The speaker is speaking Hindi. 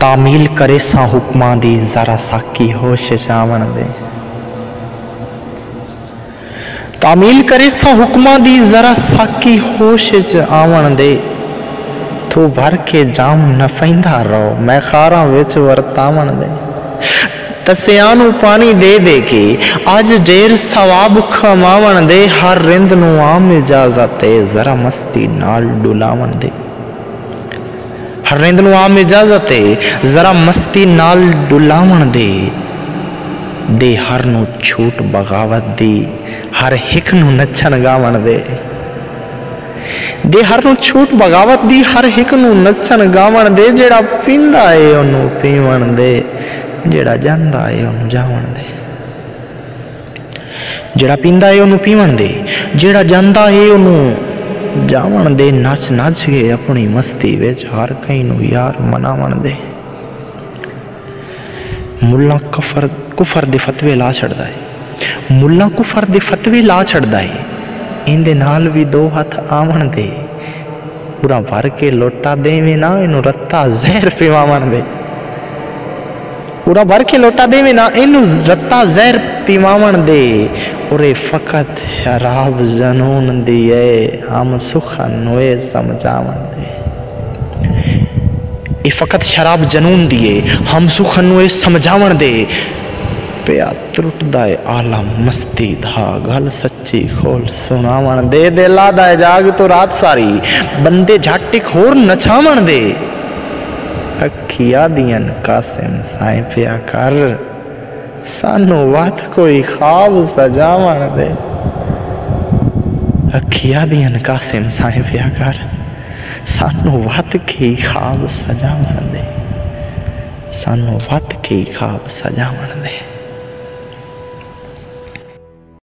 तामील करे सा हुक्मां दी जरा साकी होश चावण दे। तामील करे सा हुक्मां दी जरा साकी होश च आवण दे। तू भर के जाम न पैंदा रहो मैं खारा विच वरतावण दे। तसियानू पानी दे दे के अज ढेर सवाब खमावण दे। हर रिंद नू आम इजाजत है जरा मस्ती नाल डुलावण दे। हर रिंद नू आम इजाजत है जरा मस्ती नाल डुलावण दे। दे हर नू छूट बगावत दी हर हिक नू नचन गावण दे। दे हर नू छूट बगावत दी हर हिक नू नचन गावण दे। जेड़ा पींदा है ओनू पीवण दे जेड़ा जांदा है ओनू जावण दे। जेड़ा पींदा है ओनू पीवण दे जेड़ा जांदा है ओनू जावण दे। नच नच के अपनी मस्ती विच हर कई नू यार मनावण दे। मुल्ला कुफर दे फतवे ला छड़दा है। मुल्ला कुफर दे फतवे ला छड़दा है। इंदे नाल भी दो हथ आवण दे। पूरा भर के लोटा देवे ना इनू रत्ता जहर पिवावण दे। पूरा भर के लोटा देवे ना इनू रत्ता जहर पिवावण दे। और फकत शराब जनून दी है हम सुखन वे समझावण दे। ये फकत शराब जनून दिए हम सुखन वे समझावण दे। पिया त्रुटदा है आलम मस्ती धा गल सच्ची खोल सुनावण दे। दे लादा है जाग तो रात सारी बंदे झाटिक होर नछावण दे। अखिया दियन कासिम साए पिया कर सानू वात कोई ख्वाब सजावण दे। अखिया दियन कासिम साए पिया कर सानू वात के ख्वाब सजावण दे। सानू वात के ख्वाब सजावण दे।